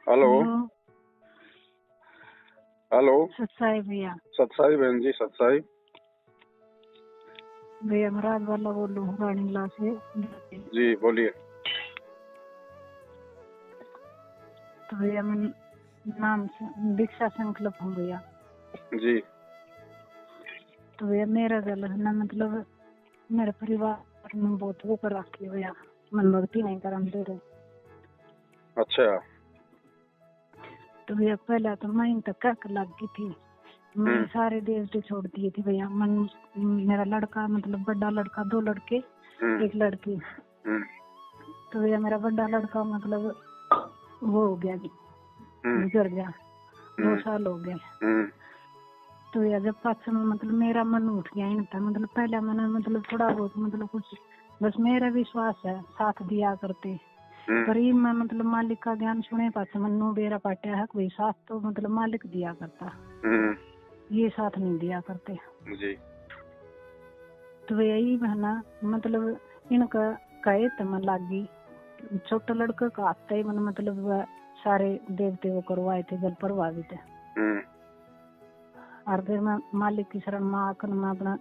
Hello hello, hello. सत्साई भैया। सत्साई बहन जी, सत्साई। भैया मैं राज वाला बोल रहा हूँ रानीला से। जी बोलिए। तो भैया मैं नाम से दीक्षा संकल्प हूँ भैया। जी। तो भैया मेरा गल है ना, मतलब मेरे परिवार में बहुत वो कर रखी है भैया, मन भक्ति नहीं करम दे रहे। अच्छा। तो भैया पहले तो मैं तक कर लग गई थी, मैं सारे देवते छोड़ दिए थी भैया। मन मेरा लड़का, मतलब बड़ा लड़का, 2 लड़के 1 लड़की। तो भैया मेरा बड़ा लड़का मतलब वो हो गया, गुजर गया, 2 साल हो गए। तो भैया जब पास में मतलब मेरा मन उठ गया ही था, मतलब पहले मैंने मतलब थोड़ा बहुत मतलब कुछ बस मेरा विश्वास है साथ दिया करते, पर ये मैं मतलब मालिक का ज्ञान सुने पास मनु बेरा पाटिया है कोई साथ तो मतलब मालिक दिया करता, ये साथ नहीं दिया करते जी। तो यही बहना मतलब इनका कहे तो मन लागी। छोटा लड़का का आता ही मन मतलब सारे देवते वो करवाए थे, जल प्रभावित है। और फिर मैं मालिक की शरण में आकर मैं अपना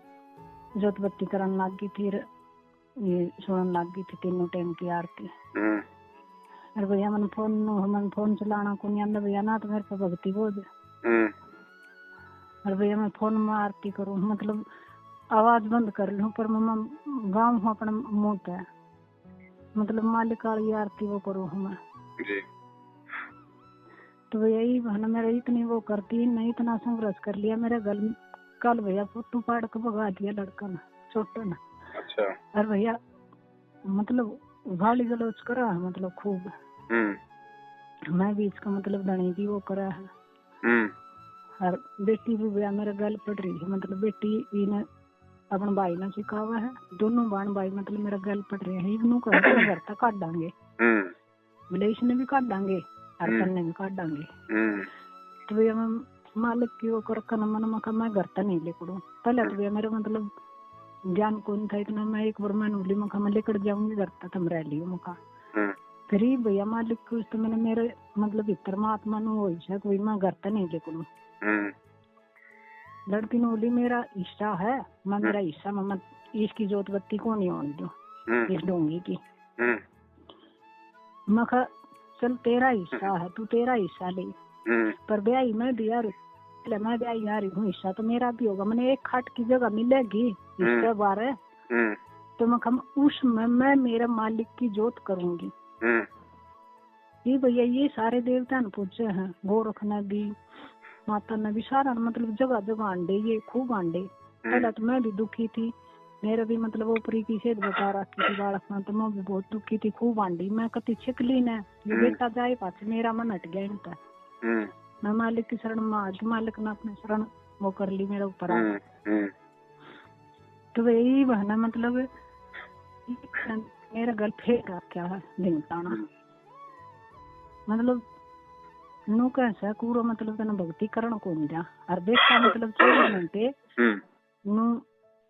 जोत बत्ती करने लग गई थी, ये सुनने लग गई थी 3 टाइम की आरती। अरे भैया मन फोन चलाना को नहीं आंदा भैया ना, तो मेरे पे भक्ति बोझ। अरे भैया मैं फोन में आरती करूँ, मतलब आवाज बंद कर लूँ, पर मैं गाँव हूँ अपना मुँह पे, मतलब मालिक वाली आरती वो करूँ मैं जी। तो भैया यही बहना मेरा इतनी वो करती नहीं, इतना संघर्ष कर लिया मेरे गल कल भैया फोटो पाड़ के भगा दिया लड़का ना, छोटा ना। अच्छा। अरे भैया मतलब गाली गलौज करा है, मतलब खूब। मैं भी इसका मतलब धनी भी वो करा है। और बेटी भी भैया मेरे गल पड़ रही है, मतलब बेटी ने अपने भाई ने सिखावा है, दोनों बहन भाई मतलब मेरा गल पड़ रहे हैं। इनू कह घर तक काट डांगे, बोले इसने भी काट डांगे और तन्ने भी काट डांगे। तो भैया मैं मालिक की वो कर मैं घर तक नहीं लेकड़ू। पहले तो भैया मेरा मतलब ज्ञान कौन था इतना, मैं एक बार मैंने बोली मैं लेकर जाऊंगी घर तक, तुम रह लियो मका। फिर ही भैया मालिक को तो मैंने मेरे मतलब भीतर में आत्मा नु हो कोई मैं घर तक नहीं लेकड़ू। लड़की ने बोली मेरा हिस्सा है, मैं मेरा हिस्सा मैं इसकी जोत बत्ती को नहीं होने दूं इस डोंगी की। मैं कहा चल तेरा हिस्सा है, तू तेरा हिस्सा ले, पर ब्याही मैं भी यार मैं ब्याही आ रही हूँ, हिस्सा तो मेरा भी होगा। मैंने एक खाट की जगह मिलेगी हिस्से बारे, तो मैं कम उसमें मैं मेरा मालिक की जोत करूंगी। ये भैया ये सारे देवता ने पूछे हैं, गोरख ने भी, माता ने भी, सारा मतलब जगह जगह अंडे, ये खूब अंडे। पहले तो मैं भी दुखी थी, मेरा भी मतलब ऊपरी की सेहत बता रखी थी बालक में, तो मैं भी बहुत दुखी थी, खूब आंडी मैं कति छिकली ने ये बेटा जाए पास मेरा मन हट गया इनका। मैं मालिक की शरण में आज मालिक ने अपने शरण वो कर ली मेरे ऊपर। तो यही बहना मतलब मेरा गल फेंक क्या है ढिंगताना, मतलब नु कैसा पूरा मतलब तेना भक्ति करण को मिला। और बेटा मतलब 24 घंटे नु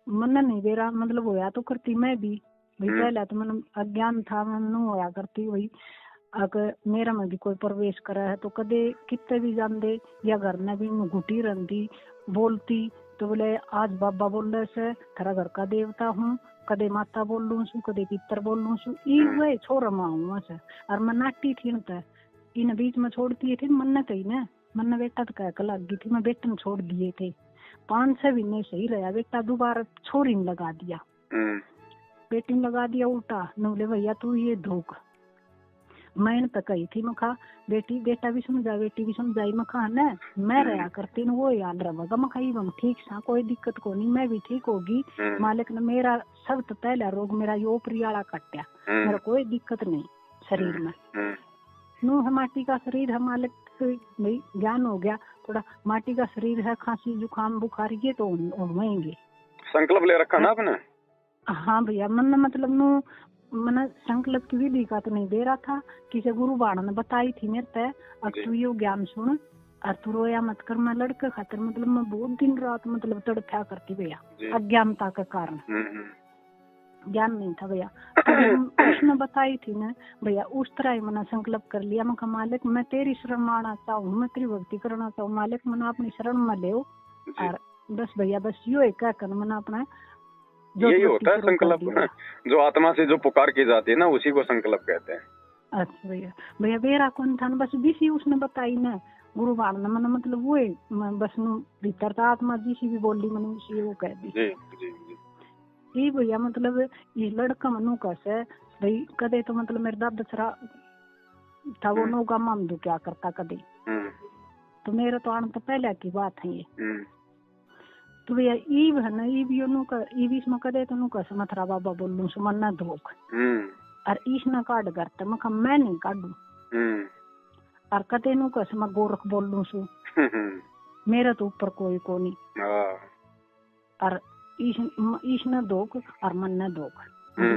मन नहीं दे रहा, मतलब होया तो करती मैं भी भाई, पहले तो मन अज्ञान था, मन नु होया करती वही। अगर मेरा में भी कोई प्रवेश करा है तो कदे कितने भी जान दे, या घर में भी घुटी रहती बोलती तो बोले आज बाबा बोल रहे से थारा घर का देवता हूँ, कदे माता बोल लू छू, कदे पितर बोल लू छू, वही छोरा माँ से। और मैं नाटी थी न इन बीच में छोड़ती थी मन कही न, मन बेटा तो कह लग गई थी, मैं बेटे ने छोड़ दिए थे 5-6 महीने सही रहा, बेटा दोबारा छोरी ने लगा दिया, बेटी ने लगा दिया उल्टा। न बोले भैया तू ये धोख, मैंने तो कही थी मखा बेटी बेटा भी समझा बेटी भी समझाई, मखा न मैं रहा करती न वो याद रहेगा, मखा ये ठीक सा कोई दिक्कत को नहीं, मैं भी ठीक होगी। मालिक ने मेरा सब तो पहला रोग मेरा यो प्रियाला कट्या, मेरा कोई दिक्कत नहीं शरीर में। नु है माटी का शरीर है, मालिक भाई ज्ञान हो गया थोड़ा, माटी का शरीर है, खांसी जुकाम बुखार ये तो होंगे। संकल्प ले रखा ना आपने? हाँ भैया मन मतलब नु मैंने संकल्प की विधि का तो नहीं दे रहा था, किसी गुरु बाणा ने बताई थी मेरे पे, अब तू ये ज्ञान सुन और तू रोया मत कर। मैं लड़के खातिर मतलब मैं बहुत दिन रात मतलब तड़फा करती भैया अज्ञानता के कारण। ज्ञान नहीं था भैया। तो उसने बताई थी ना भैया, उस तरह ही मैंने संकल्प कर लिया। मैं कहा मालिक मैं तेरी शरण आना चाहूँ, मैं तेरी भक्ति करना चाहूँ मालिक, मैंने अपनी शरण में ले और बस भैया बस यो एक कर मैंने अपना यही होता है संकल्प, जो आत्मा से जो पुकार की जाती है ना उसी को संकल्प कहते हैं। अच्छा भैया, भैया बेरा कौन था बस बीसी उसने बताई ना गुरु बाण ने मैंने मतलब वो बस भीतर था आत्मा जिसी भी बोली मैंने उसी वो कह दी। जी जी जी। ये भैया मतलब ये लड़का मनु कैसे भाई कदे तो मतलब मेरे दादा दसरा था वो नौका माम दू क्या करता कदे, तो मेरा तो आने तो पहले की बात है ये। तो भैया ईब है ना ईब यो नु का ईब इसमें कदे तो नु कैसे मथुरा बाबा बोलूं सो मन ना धोख और ईश ना काट करते मैं नहीं काटू और कदे नु कैसे मैं गोरख बोलूं सो मेरा तो ऊपर कोई को नहीं और ईश न दोक और मन न दोक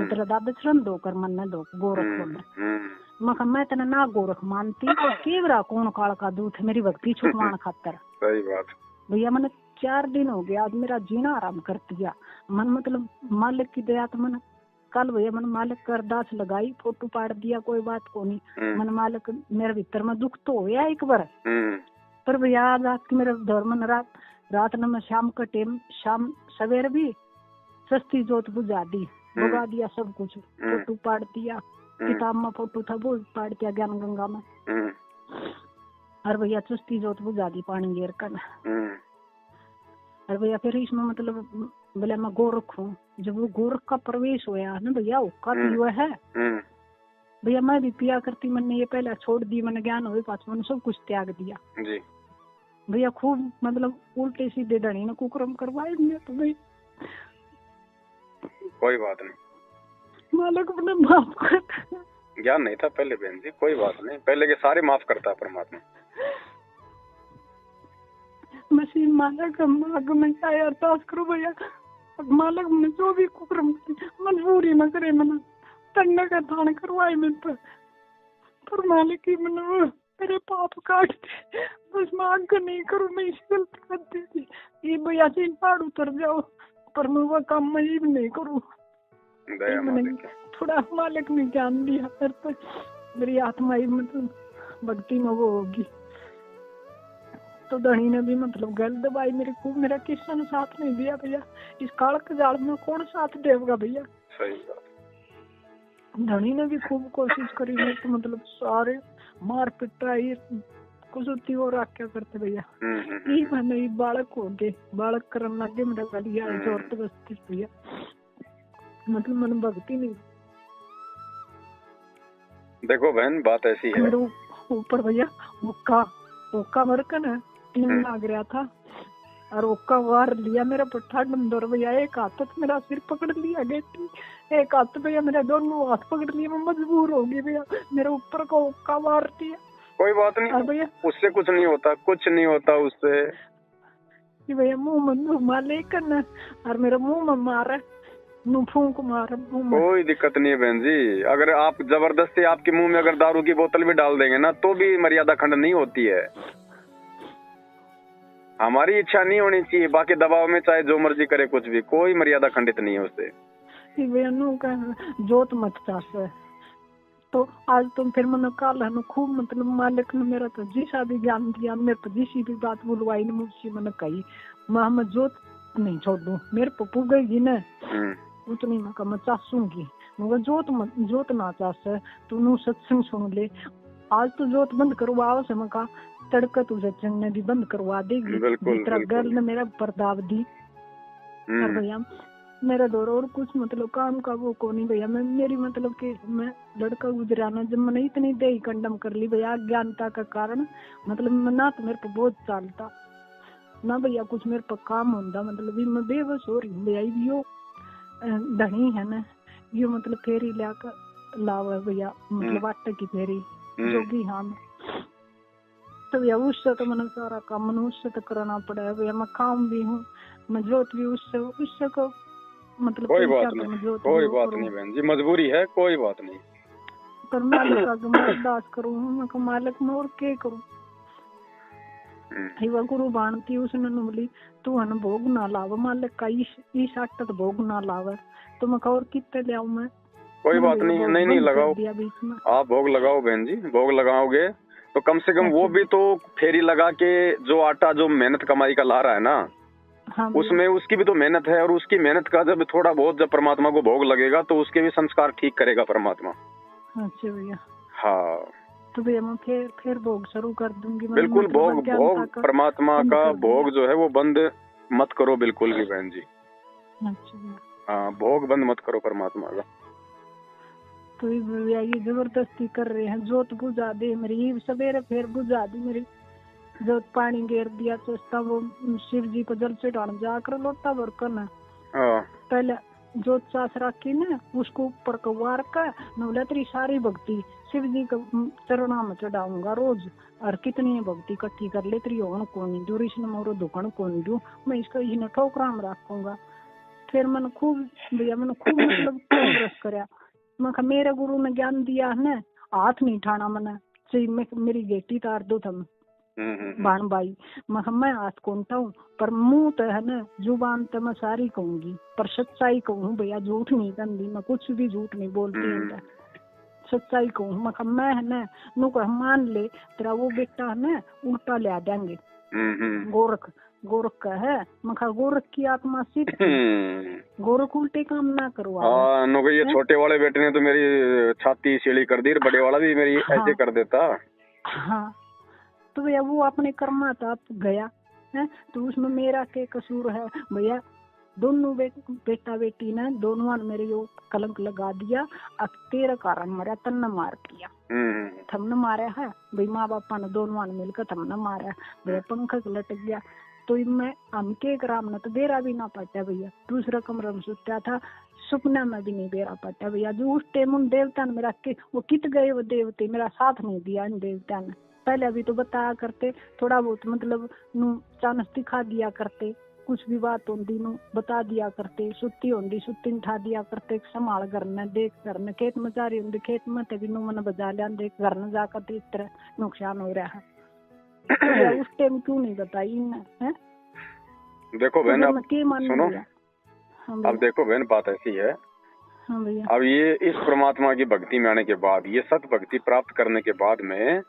तेरा दादा शरण दोक और मन न दोक गोरख बोल मैं तना ना गोरख मानती केवरा कौन काल का दूध मेरी भक्ति छुपवान खातर। सही बात भैया मैंने 4 दिन हो गया आज मेरा जीना आराम कर दिया मन मतलब मालिक की दया तो मैंने कल भैया मैंने मालिक कर अरदास लगाई फोटो पाड़ दिया कोई बात को नहीं मैंने मालिक मेरे भीतर में दुख तो हो एक बार पर भैया आज रात की मेरे धर्म रात न मैं शाम का टाइम शाम सवेर भी सस्ती जोत बुझा दी बुगा दिया सब कुछ फोटो पाड़ दिया किताब में फोटो था वो पाड़ दिया ज्ञान गंगा में और भैया सस्ती जोत बुझा दी पानी गिर कर और भैया फिर इसमें मतलब बोले मैं गोरख हूँ जब वो गोरख का प्रवेश हुआ ना भैया उसका पियो है भैया मैं भी पिया करती मैंने ये पहले छोड़ दी मैंने ज्ञान हुए पास मैंने सब कुछ त्याग दिया भैया खूब मतलब उल्टे सीधे धनी ने कुकरम करवाए तो भाई कोई बात नहीं मालिक अपने माफ कर ज्ञान नहीं था पहले बहन जी कोई बात नहीं पहले के सारे माफ करता है परमात्मा। मसीह मालिक आग में चाहे अरदास करो भैया मालिक ने जो भी कुकरम मजबूरी न करे मैंने तंगा का थान करवाए मेरे पर मालिक की मैंने मेरे पाप काट दे बस मैं आग नहीं करूँ मैं इसी गलती करती थी ये भैया से पहाड़ उतर जाओ पर मैं वो काम मैं ही नहीं करूँ। थोड़ा मालिक ने ज्ञान दिया फिर तो मेरी आत्मा ही मतलब भक्ति में वो होगी तो धनी ने भी मतलब गल दबाई मेरे को मेरा किसी ने साथ नहीं दिया भैया इस काल के जाल में कौन साथ देगा भैया। सही बात धनी ने भी खूब कोशिश करी तो मतलब सारे मार पिटाई कुछ और क्या करते भैया ये मैंने बालक हो गए बालक करने लगे मेरा गलिया जोर तो बस्ती भैया मतलब मन भक्ति नहीं। देखो बहन बात ऐसी है मेरे ऊपर भैया ओका मरकन है टीम लाग रहा था और ओका वार लिया मेरा पट्टा डंडोर भैया एक हाथ तो मेरा सिर पकड़ लिया गेटी एक हाथ भैया मेरा दोनों हाथ पकड़ लिया मैं मजबूर हो गई भैया मेरे ऊपर को ओका वार दिया। कोई बात नहीं भैया उससे कुछ नहीं होता कुछ नहीं होता उससे भैया मुंह में माले करना और मेरा मुंह में मारा फूंक मारा कोई दिक्कत नहीं है बहन जी अगर आप जबरदस्ती आपके मुंह में अगर दारू की बोतल भी डाल देंगे ना तो भी मर्यादा खंड नहीं होती है हमारी इच्छा नहीं होनी चाहिए बाकी दबाव में चाहे जो मर्जी करे कुछ भी कोई मर्यादा खंडित नहीं है उससे भैया जोत मत चास तो आज तुम फिर मैंने कल है खूब मतलब मालिक ने मेरा तो जिसा भी ज्ञान दिया मेरे तो जिसी भी बात बुलवाई ने मुझसे मैंने कही मैं जोत नहीं छोड़ दूं मेरे पप्पू गई ना उतनी मैं चासूंगी मगर जोत ना चास तू नू सत्संग सुन ले आज तो जोत बंद करवाओ से मैं कहा तड़का तू सत्संग ने भी बंद करवा देगी जितना गर्ल ने मेरा बर्दाव दी भैया मेरा दौर और कुछ मतलब काम का वो को नहीं भैया मैं मेरी मतलब कि मैं लड़का गुजराना जब मैंने इतनी देही कंडम कर ली भैया अज्ञानता का कारण मतलब ना तो मेरे पे बहुत चालता ना भैया कुछ मेरे पे काम होता मतलब मैं बेबस हो रही हूँ भैया यो धनी है ना यो मतलब फेरी लाकर लावा भैया मतलब आटे की फेरी जोगी हम तो भैया उससे तो मैंने सारा काम मैंने उससे तो करना पड़ा है भैया मैं काम भी हूँ मैं जोत भी उससे को मतलब कोई बात नहीं बहन जी मजबूरी है कोई बात नहीं पर मालिक का मैं अरदास करूँ मैं मालिक में और क्या करूँ हिवा गुरु बाणती उसने न बोली तू हन भोग ना लाव मालिक का इस आटत भोग ना लावे तो मैं और कितने ले आऊं मैं। कोई बात नहीं, नहीं लगाओ आप भोग लगाओ बहन जी, भोग लगाओगे तो कम से कम वो भी तो फेरी लगा के जो आटा जो मेहनत कमाई का ला रहा है ना, हाँ उसमें उसकी भी तो मेहनत है, और उसकी मेहनत का जब थोड़ा बहुत जब परमात्मा को भोग लगेगा तो उसके भी संस्कार ठीक करेगा परमात्मा। अच्छा भैया। हाँ तो भैया मैं फिर भोग शुरू कर दूंगी। बिल्कुल भोग परमात्मा का भोग जो है वो बंद मत करो बिल्कुल भी बहन जी। अच्छा हाँ भोग बंद मत करो परमात्मा का। तो भैया ये जबरदस्ती कर रहे हैं, जोत बुझा दे मेरी, सवेरे फिर बुझा दी मेरी जोत, पानी घेर दिया तो वो शिव जी को जल चढ़ाने जाकर लोटा भर कर ना पहले जोत सास रखी ना उसको ऊपर कवार का बोला तेरी सारी भक्ति शिव जी के चरणों में चढ़ाऊंगा रोज, और कितनी भक्ति इकट्ठी कर ले तेरी होन कौन दूर इसने मोरो दुकान कौन दू मैं इसको इसने ठोकरा में रखूंगा। फिर मैंने खूब भैया मैंने खूब मतलब ब्रश कराया। मैं मेरे गुरु ने ज्ञान दिया है ना हाथ नहीं उठाना मैंने, मेरी गेटी तार दो तुम बाण भाई मैं हाथ कौनता हूँ पर मुंह तो है ना जुबान तो मैं सारी कहूंगी पर सच्चाई कहूँ भैया, झूठ नहीं करती मैं, कुछ भी झूठ नहीं बोलती है, सच्चाई कहूँ मैं है ना नु को मान ले तेरा वो बेटा है ना उल्टा ले देंगे गोरख का है मखा गोरख की आत्मा सिद्ध गोरख उल्टे काम ना करवा। हाँ ये छोटे वाले बेटे ने तो मेरी छाती सीढ़ी कर दी, बड़े वाला भी मेरी ऐसे कर देता। हाँ तो भैया वो अपने कर्मा था गया है तो उसमें मेरा क्या कसूर है भैया। दोनों बेटा बेटी ने दोनों मेरे यो कलंक लगा दिया, अब तेरा कारण मरा तन्ने मार किया, थमने मारा है भाई, माँ बापा ने दोनों ने मिलकर थमने मारा भैया, पंखा लट गया तो मैं हमके ग्राम ने तो बेरा भी ना पाता भैया, दूसरा कमरा में सुता था सपना में भी नहीं बेरा पाता भैया। जो उस टाइम उन देवता ने मेरा वो कित गए वो देवते मेरा साथ नहीं दिया इन देवता ने, पहले अभी तो बताया करते थोड़ा बहुत मतलब चानस दिखा दिया करते, कुछ भी बात होती नु बता दिया करते, सुत्ती होती सुत्ती उठा दिया करते, संभाल घर ने देख घर ने खेत में जा रही होंगी खेत में तभी नु मन बजा लिया देख घर ने जाकर इस तरह नुकसान हो रहा है तो उस टाइम क्यों नहीं बताई है। देखो बहन अब सुनो, अब देखो बहन बात ऐसी है, हाँ भैया अब ये इस परमात्मा की भक्ति में आने के बाद, ये सत भक्ति प्राप्त करने के बाद में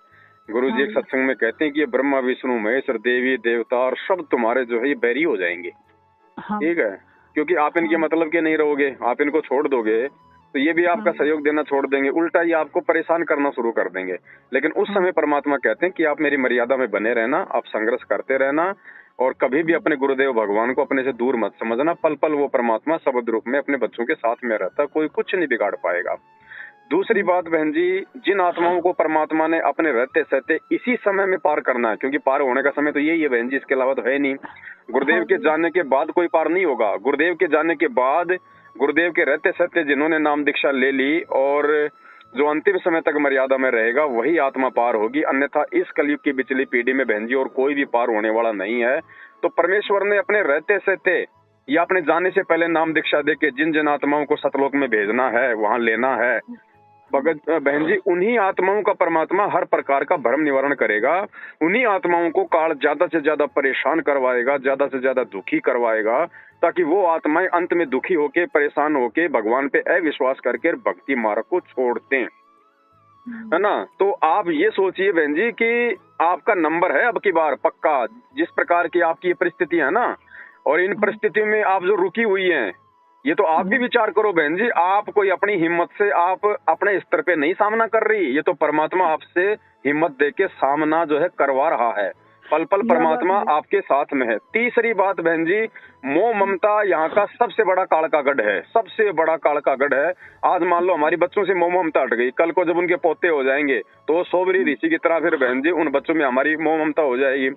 गुरु जी एक सत्संग में कहते हैं कि ये ब्रह्मा विष्णु महेश और देवी देवता और सब तुम्हारे जो है ये बैरी हो जाएंगे। ठीक है, क्योंकि आप इनके मतलब के नहीं रहोगे, आप इनको छोड़ दोगे तो ये भी आपका सहयोग देना छोड़ देंगे, उल्टा ये आपको परेशान करना शुरू कर देंगे। लेकिन उस समय परमात्मा कहते हैं कि आप मेरी मर्यादा में बने रहना, आप संघर्ष करते रहना और कभी भी अपने गुरुदेव भगवान को अपने से दूर मत समझना। पल पल वो परमात्मा शब्द रूप में अपने बच्चों के साथ में रहता, कोई कुछ नहीं बिगाड़ पाएगा। दूसरी बात बहन जी, जिन आत्माओं को परमात्मा ने अपने रहते सहते इसी समय में पार करना है, क्योंकि पार होने का समय तो यही है बहन जी, इसके अलावा तो है नहीं। गुरुदेव के जाने के बाद कोई पार नहीं होगा। गुरुदेव के जाने के बाद गुरुदेव के रहते सहते जिन्होंने नाम दीक्षा ले ली और जो अंतिम समय तक मर्यादा में रहेगा वही आत्मा पार होगी, अन्यथा इस कलयुग की बिचली पीढ़ी में बहन जी और कोई भी पार होने वाला नहीं है। तो परमेश्वर ने अपने रहते सहते या अपने जाने से पहले नाम दीक्षा दे के जिन जिन आत्माओं को सतलोक में भेजना है, वहां लेना है, भगत बहन जी उन्हीं आत्माओं का परमात्मा हर प्रकार का भ्रम निवारण करेगा। उन्हीं आत्माओं को काल ज्यादा से ज्यादा परेशान करवाएगा, ज्यादा से ज्यादा दुखी करवाएगा, ताकि वो आत्माएं अंत में दुखी होके परेशान होके भगवान पे अविश्वास करके भक्ति मार्ग को छोड़ दें, है ना। तो आप ये सोचिए बहन जी कि आपका नंबर है अब की बार पक्का, जिस प्रकार की आपकी परिस्थिति है ना, और इन परिस्थितियों में आप जो रुकी हुई हैं, ये तो आप भी विचार करो बहन जी, आप कोई अपनी हिम्मत से आप अपने स्तर पे नहीं सामना कर रही, ये तो परमात्मा आपसे हिम्मत देके सामना जो है करवा रहा है। पल पल परमात्मा आपके साथ में है। तीसरी बात बहन जी, मोह ममता यहाँ का सबसे बड़ा काल का गढ़ है, सबसे बड़ा काल का गढ़ है। आज मान लो हमारी बच्चों से मोह ममता हट गई, कल को जब उनके पोते हो जाएंगे तो सोबरी ऋषि की तरह फिर बहन जी उन बच्चों में हमारी मोह ममता हो जाएगी।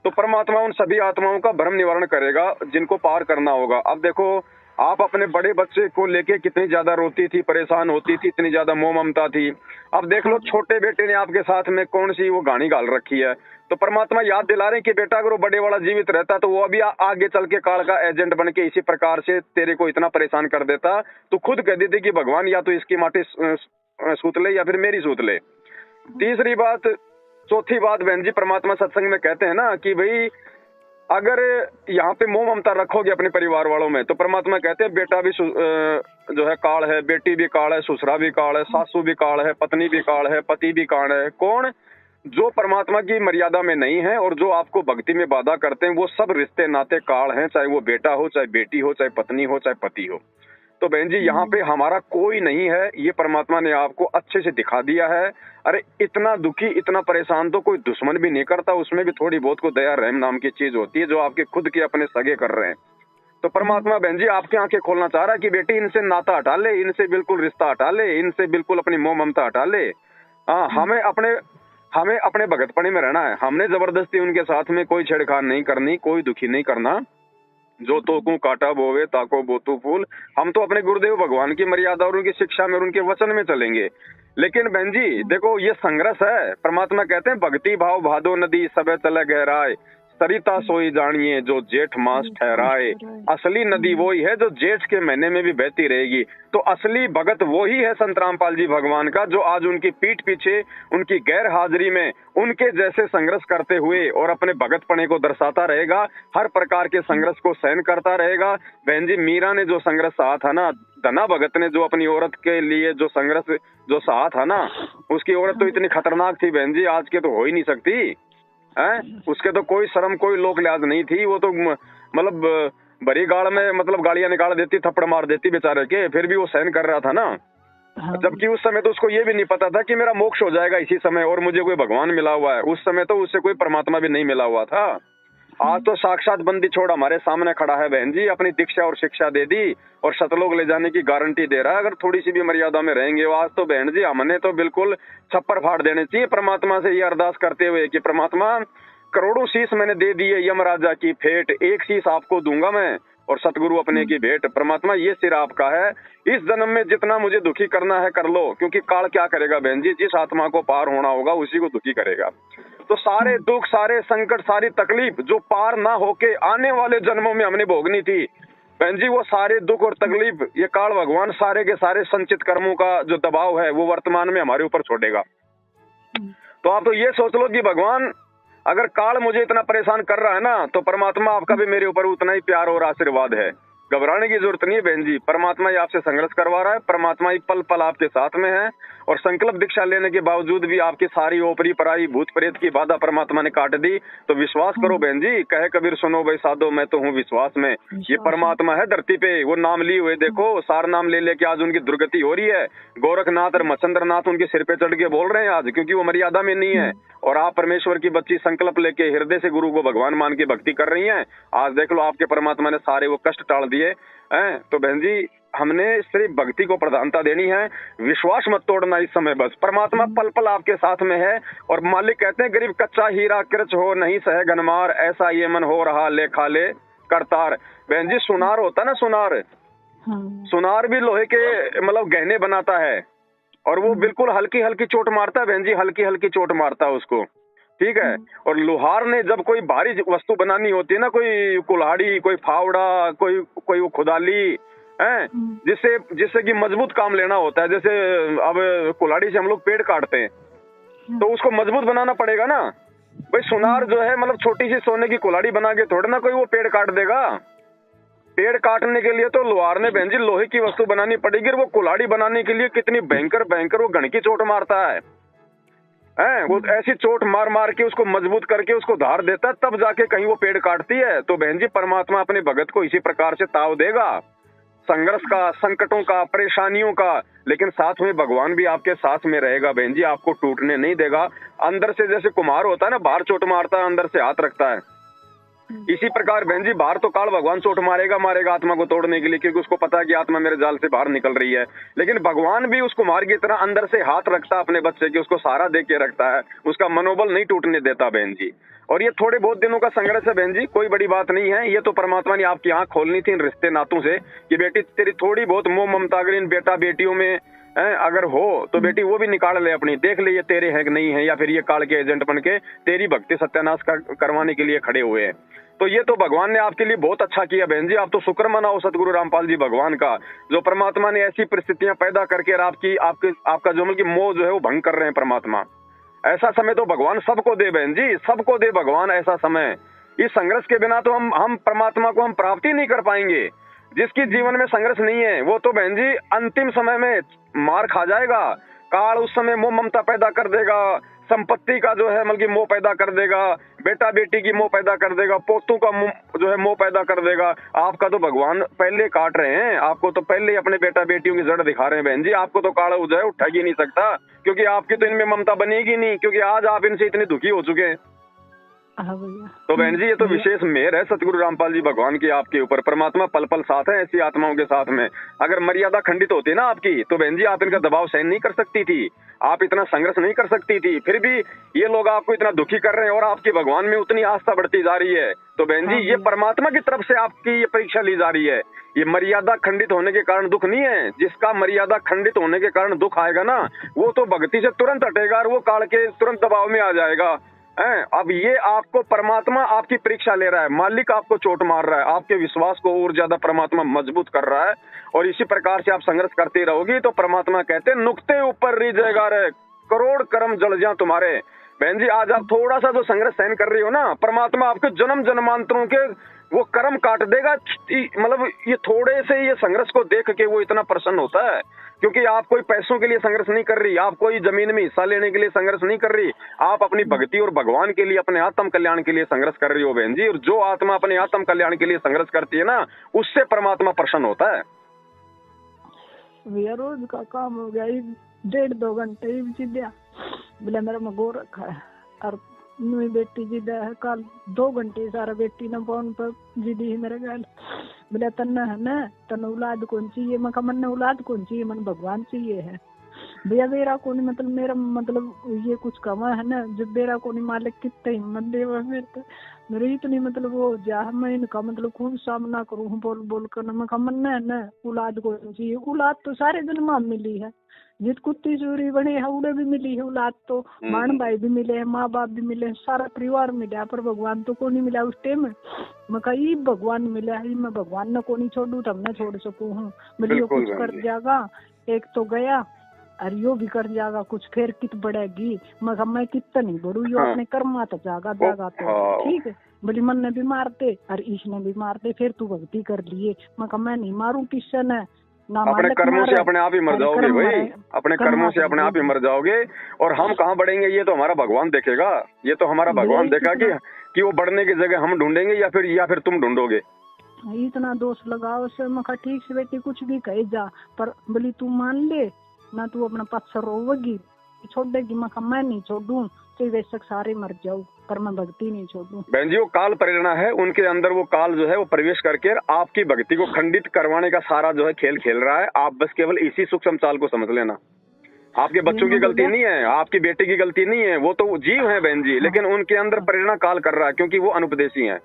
तो परमात्मा उन सभी आत्माओं का भ्रम निवारण करेगा जिनको पार करना होगा। अब देखो आप अपने बड़े बच्चे को लेके कितनी ज्यादा रोती थी, परेशान होती थी, इतनी ज्यादा मोह ममता थी। अब देख लो छोटे बेटे ने आपके साथ में कौन सी वो गाड़ी गाल रखी है। तो परमात्मा याद दिला रहे कि बेटा अगर वो बड़े वाला जीवित रहता तो वो अभी आगे चल के काल का एजेंट बन के इसी प्रकार से तेरे को इतना परेशान कर देता, तो खुद कह देते कि भगवान या तो इसकी माटी सूत ले या फिर मेरी सूत ले। तीसरी बात चौथी बात बहन जी, परमात्मा सत्संग में कहते हैं ना कि भाई अगर यहाँ पे मोह ममता रखोगे अपने परिवार वालों में, तो परमात्मा कहते हैं बेटा भी जो है काल है, बेटी भी काल है, ससुरा भी काल है, सासू भी काल है, पत्नी भी काल है, पति भी काल है। कौन? जो परमात्मा की मर्यादा में नहीं है और जो आपको भक्ति में बाधा करते हैं, वो सब रिश्ते नाते काल हैं, चाहे वो बेटा हो, चाहे बेटी हो, चाहे पत्नी हो, चाहे पति हो। तो बहन जी यहाँ पे हमारा कोई नहीं है, ये परमात्मा ने आपको अच्छे से दिखा दिया है। अरे इतना दुखी, इतना परेशान तो कोई दुश्मन भी नहीं करता, उसमें भी थोड़ी बहुत को दया रहम नाम की चीज होती है जो आपके खुद के अपने सगे कर रहे हैं। तो परमात्मा बहन जी आपकी आंखें खोलना चाह रहा है कि बेटी इनसे नाता हटा ले, इनसे बिल्कुल रिश्ता हटा ले, इनसे बिल्कुल अपनी मोह ममता हटा ले। हाँ, हमें अपने भगतपणे में रहना है। हमने जबरदस्ती उनके साथ में कोई छेड़खानी नहीं करनी, कोई दुखी नहीं करना। जो तो को काटा बोवे ताको बोतू फूल। हम तो अपने गुरुदेव भगवान की मर्यादा और उनकी शिक्षा में और उनके वचन में चलेंगे। लेकिन बहन जी देखो ये संघर्ष है। परमात्मा कहते हैं भक्ति भाव भादो नदी सबे चले गहराए, सरिता सोई जानिए जो जेठ मास ठहराए। असली नदी वही है जो जेठ के महीने में भी बहती रहेगी। तो असली भगत वही है संत रामपाल जी भगवान का, जो आज उनकी पीठ पीछे उनकी गैर हाजिरी में उनके जैसे संघर्ष करते हुए और अपने भगतपने को दर्शाता रहेगा, हर प्रकार के संघर्ष को सहन करता रहेगा। बहन जी मीरा ने जो संघर्ष सहा था ना, धना भगत ने जो अपनी औरत के लिए जो संघर्ष जो सहा था ना, उसकी औरत तो इतनी खतरनाक थी बहन जी, आज के तो हो ही नहीं सकती है। उसके तो कोई शर्म कोई लोक लिहाज नहीं थी। वो तो मतलब बड़ी गाड़ में मतलब गालियां निकाल देती, थप्पड़ मार देती बेचारे के, फिर भी वो सहन कर रहा था ना। जबकि उस समय तो उसको ये भी नहीं पता था कि मेरा मोक्ष हो जाएगा इसी समय और मुझे कोई भगवान मिला हुआ है। उस समय तो उससे कोई परमात्मा भी नहीं मिला हुआ था। आज तो साक्षात बंदी छोड़ हमारे सामने खड़ा है बहन जी, अपनी दीक्षा और शिक्षा दे दी और सतलोक ले जाने की गारंटी दे रहा है। अगर थोड़ी सी भी मर्यादा में रहेंगे। आज तो बहन जी हमने तो बिल्कुल छप्पर फाड़ देने चाहिए परमात्मा से ये अरदास करते हुए कि परमात्मा करोड़ों शीश मैंने दे दिए यमराजा की फेट, एक शीश आपको दूंगा मैं और सतगुरु अपने की भेंट। परमात्मा ये सिर आपका है, इस जन्म में जितना मुझे दुखी करना है कर लो, क्योंकि काल क्या करेगा बहन जी, जिस आत्मा को पार होना होगा उसी को दुखी करेगा। तो सारे दुख, सारे संकट, सारी तकलीफ जो पार ना होके आने वाले जन्मों में हमने भोगनी थी बहन जी, वो सारे दुख और तकलीफ ये काल भगवान सारे के सारे संचित कर्मों का जो दबाव है वो वर्तमान में हमारे ऊपर छोड़ेगा। तो आप तो ये सोच लो कि भगवान अगर काल मुझे इतना परेशान कर रहा है ना, तो परमात्मा आपका भी मेरे ऊपर उतना ही प्यार और आशीर्वाद है। घबराने की जरूरत नहीं है बहन जी, परमात्मा ही आपसे संघर्ष करवा रहा है, परमात्मा ही पल पल आपके साथ में है। और संकल्प दीक्षा लेने के बावजूद भी आपकी सारी ओपरी पराई भूत प्रेत की बाधा परमात्मा ने काट दी। तो विश्वास करो बहन जी, कहे कबीर सुनो भाई साधो मैं तो हूँ विश्वास में। ये परमात्मा है धरती पे, वो नाम लिए हुए देखो, सार नाम ले लेके आज उनकी दुर्गति हो रही है। गोरखनाथ और मच्छंद्रनाथ उनके सिर पे चढ़ के बोल रहे हैं आज, क्योंकि वो मर्यादा में नहीं है। और आप परमेश्वर की बच्ची संकल्प लेके हृदय से गुरु को भगवान मान के भक्ति कर रही हैं। आज देख लो आपके परमात्मा ने सारे वो कष्ट टाल दिए हैं। तो बहन जी हमने सिर्फ भक्ति को प्रधानता देनी है, विश्वास मत तोड़ना इस समय। बस परमात्मा पल पल आपके साथ में है। और मालिक कहते हैं गरीब कच्चा हीरा कृच हो नहीं सहे गनमार, ऐसा ये मन हो रहा ले खा ले करतार। बहन जी सुनार होता ना, सुनार भी लोहे के मतलब गहने बनाता है और वो बिल्कुल हल्की हल्की चोट मारता है बहन जी, हल्की हल्की चोट मारता है उसको, ठीक है। और लोहार ने जब कोई भारी वस्तु बनानी होती है ना, कोई कुल्हाड़ी, कोई फावड़ा, कोई खुदाली है, जिससे कि मजबूत काम लेना होता है। जैसे अब कुल्हाड़ी से हम लोग पेड़ काटते हैं तो उसको मजबूत बनाना पड़ेगा ना। भाई सुनार जो है मतलब छोटी सी सोने की कुल्हाड़ी बना के थोड़े ना कोई वो पेड़ काट देगा। पेड़ काटने के लिए तो लोहार ने बहन जी लोहे की वस्तु बनानी पड़ेगी। वो कुल्हाड़ी बनाने के लिए कितनी भयंकर वो गण की चोट मारता है। वो ऐसी चोट मार मार के उसको मजबूत करके उसको धार देता है, तब जाके कहीं वो पेड़ काटती है। तो बहन जी परमात्मा अपने भगत को इसी प्रकार से ताव देगा, संघर्ष का, संकटों का, परेशानियों का, लेकिन साथ में भगवान भी आपके साथ में रहेगा बहन जी, आपको टूटने नहीं देगा। अंदर से जैसे कुम्हार होता है ना, बाहर चोट मारता है, अंदर से हाथ रखता है, इसी प्रकार बहन जी बाहर तो काल भगवान चोट मारेगा आत्मा को तोड़ने के लिए, क्योंकि उसको पता है कि आत्मा मेरे जाल से बाहर निकल रही है। लेकिन भगवान भी उस कुम्हार की तरह अंदर से हाथ रखता है अपने बच्चे के, उसको सहारा दे के रखता है, उसका मनोबल नहीं टूटने देता बहन जी। और ये थोड़े बहुत दिनों का संघर्ष है बहन जी, कोई बड़ी बात नहीं है। ये तो परमात्मा ने आपकी आंख खोलनी थी इन रिश्ते नातों से कि बेटी तेरी थोड़ी बहुत मोह ममता अगर इन बेटा बेटियों में अगर हो तो बेटी वो भी निकाल ले अपनी, देख ले ये तेरे हैं कि नहीं है, या फिर ये काल के एजेंट बन के तेरी भक्ति सत्यानाश करवाने के लिए खड़े हुए हैं। तो ये तो भगवान ने आपके लिए बहुत अच्छा किया बहन जी। आप तो शुक्र मनाओ सतगुरु रामपाल जी भगवान का, जो परमात्मा ने ऐसी परिस्थितियां पैदा करके आपका जो मतलब मोह जो है वो भंग कर रहे हैं परमात्मा। ऐसा समय तो भगवान सबको दे बहन जी, सबको दे भगवान ऐसा समय। इस संघर्ष के बिना तो हम परमात्मा को हम प्राप्त ही नहीं कर पाएंगे। जिसकी जीवन में संघर्ष नहीं है वो तो बहन जी अंतिम समय में मार खा जाएगा। काल उस समय मोह ममता पैदा कर देगा, संपत्ति का जो है मतलब कि मोह पैदा कर देगा, बेटा बेटी की मोह पैदा कर देगा, पोतों का जो है मोह पैदा कर देगा। आपका तो भगवान पहले काट रहे हैं, आपको तो पहले ही अपने बेटा बेटियों की जड़ दिखा रहे हैं बहन जी। आपको तो काला जो है उठा ही नहीं सकता, क्योंकि आपकी तो इनमें ममता बनेगी नहीं, क्योंकि आज आप इनसे इतने दुखी हो चुके हैं। तो बहन जी ये तो विशेष मेहर है सतगुरु रामपाल जी भगवान की आपके ऊपर। परमात्मा पल पल साथ है ऐसी आत्माओं के साथ में। अगर मर्यादा खंडित होती ना आपकी तो बहन जी आप इनका दबाव सहन नहीं कर सकती थी, आप इतना संघर्ष नहीं कर सकती थी। फिर भी ये लोग आपको इतना दुखी कर रहे हैं और आपकी भगवान में उतनी आस्था बढ़ती जा रही है। तो बहन जी ये परमात्मा की तरफ से आपकी ये परीक्षा ली जा रही है। ये मर्यादा खंडित होने के कारण दुख नहीं है। जिसका मर्यादा खंडित होने के कारण दुख आएगा ना वो तो भक्ति से तुरंत हटेगा और वो काल के तुरंत दबाव में आ जाएगा। अब ये आपको परमात्मा आपकी परीक्षा ले रहा है, मालिक आपको चोट मार रहा है, आपके विश्वास को और ज्यादा परमात्मा मजबूत कर रहा है। और इसी प्रकार से आप संघर्ष करते रहोगी तो परमात्मा कहते हैं नुक्ते ऊपर रिजेगा रे, करोड़ कर्म जल जा तुम्हारे। बहन जी आज आप थोड़ा सा जो संघर्ष सहन कर रही हो ना, परमात्मा आपके जन्म जन्मांतरों के वो कर्म काट देगा। मतलब ये थोड़े से ये संघर्ष को देख के वो इतना प्रसन्न होता है, क्योंकि आप कोई पैसों के लिए संघर्ष नहीं कर रही, आप कोई जमीन में हिस्सा लेने के लिए संघर्ष नहीं कर रही, आप अपनी भक्ति और भगवान के लिए अपने आत्म कल्याण के लिए संघर्ष कर रही हो बहन जी। और जो आत्मा अपने आत्म कल्याण के लिए संघर्ष करती है ना उससे परमात्मा प्रसन्न होता है। भैया रोज का काम हो गया 1.5-2 घंटे बोले मेरा मगो रखा है और मेरी बेटी जिद है कल 2 घंटे सारा बेटी ने फोन पर जिदी है मेरे गाल बोले तन्ना है ना तन औलाद कौन चाहिए, मैं मन औलाद कौन चाहिए, मन भगवान चाहिए है भैया। मेरा कौन मतलब मेरा मतलब ये कुछ कमा है ना जब मेरा कौन मालिक कितने हिम्मत देवा मेरे इतनी मतलब वो जा मैं इनका मतलब खूब सामना करूँ बोल बोल कर मैं मन है ना औलाद कौन चाहिए। औलाद तो सारे जन्म मिली है, जित कुत्ती चोरी बने है उड़े भी मिली है औलाद, तो मान भाई भी मिले हैं, माँ बाप भी मिले हैं, सारा परिवार मिला, पर भगवान तो को नहीं मिला उस टाइम। मैं कही भगवान मिला है, मैं भगवान ने को नहीं छोड़ू तब न छोड़ सकूँ हूँ। बोली कुछ कर जाएगा, एक तो गया और यो भी कर जाएगा कुछ, फिर कित बढ़ेगी। मैं कितना नहीं बढ़ू, यो अपने कर्म आता जागा जागा तो ठीक है। बोली मन ने भी मारते और इसने भी मारते, फिर तू भक्ति कर लिए। मैं नहीं मारू किशन है ना, अपने कर्मों से अपने आप ही मर जाओगे भाई, अपने कर्मों से अपने आप ही मर जाओगे। और हम कहाँ बढ़ेंगे ये तो हमारा भगवान देखेगा, ये तो हमारा भगवान देखा कि वो बढ़ने की जगह हम ढूंढेंगे या फिर तुम ढूंढोगे। इतना दोष लगाओ से मैं ठीक से बेटी कुछ भी कहे जा, पर बोली तू मान ले ना, तू अपना पत्थर रोवेगी छोड़ देगी। मैं नहीं छोड़ू तो वैसे सारे मर जाऊ, पर मैं भक्ति नहीं छोड़ू। बहन जी वो काल प्रेरणा है, उनके अंदर वो काल जो है वो प्रवेश करके आपकी भक्ति को खंडित करवाने का सारा जो है खेल खेल रहा है। आप बस केवल इसी सूक्ष्म चाल को समझ लेना। आपके बच्चों की गलती नहीं है, आपकी बेटी की गलती नहीं है, वो तो जीव है बहन जी, लेकिन उनके अंदर प्रेरणा काल कर रहा है क्योंकि वो अनुपदेशी है।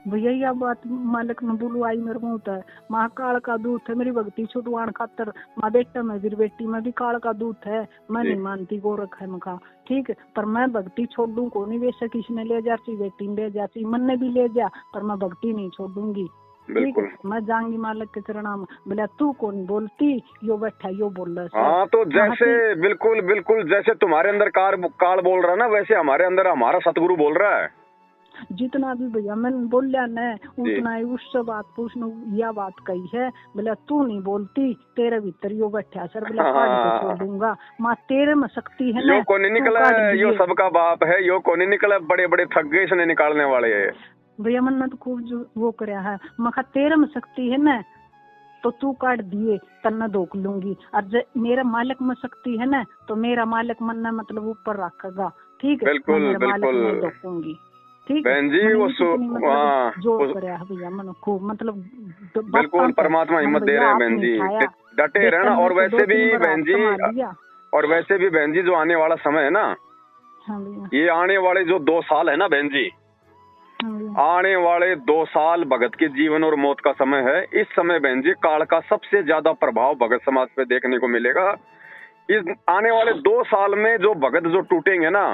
भैया यह बात मालिक न बोलू आई मेरे मुँह है, माँ काल का दूत है, मेरी भक्ति छुटवान खातर माँ बेटा में भी बेटी में भी काल का दूत है। मैं नहीं मानती गोरख है मखा ठीक है, पर मैं भक्ति छोड़ दूं को नहीं, वैसे किसी ने ले जाती बेटी ने ले जाती, मन ने भी ले जा, पर मैं भक्ति नहीं छोड़ दूंगी। ठीक है, मैं जाऊंगी मालिक के चरणों में। बोला तू कौन बोलती, यो बैठा यो बोल रहा है। हाँ तो जैसे बिल्कुल बिल्कुल जैसे तुम्हारे अंदर काल बोल रहा है ना, वैसे हमारे अंदर हमारा सतगुरु बोल रहा है। जितना भी भैया मैंने बोलिया न उतना ही उससे बात पूछना, यह बात कही है। बोला तू नहीं बोलती, तेरे भीतर यो बैठा सर, बोला काट के छोड़ दूंगा। माँ तेरे में शक्ति है ना, यो कौन निकला है, यो सबका बाप है, यो कौन निकला, बड़े बड़े थग्गे से निकालने वाले है भैया। मन तो खूब जो वो कराया है, मखा तेरे में शक्ति है ना तो तू काट दिए तन्ना धोख लूंगी, और मेरा मालिक में शक्ति है ना तो मेरा मालिक मन न मतलब ऊपर रखेगा। ठीक है, बिल्कुल बिल्कुल धोखूंगी। ठीक बहन जी वो जोर कराया भैया मन खूब, मतलब बिल्कुल परमात्मा हिम्मत दे रहे हैं बहन जी, डटे रहना। और वैसे भी बहन जी जो आने वाला समय है ना, ये आने वाले जो 2 साल है ना बहन जी, आने वाले 2 साल भगत के जीवन और मौत का समय है। इस समय बहन जी काल का सबसे ज्यादा प्रभाव भगत समाज पे देखने को मिलेगा। इस आने वाले 2 साल में जो भगत जो टूटेंगे ना,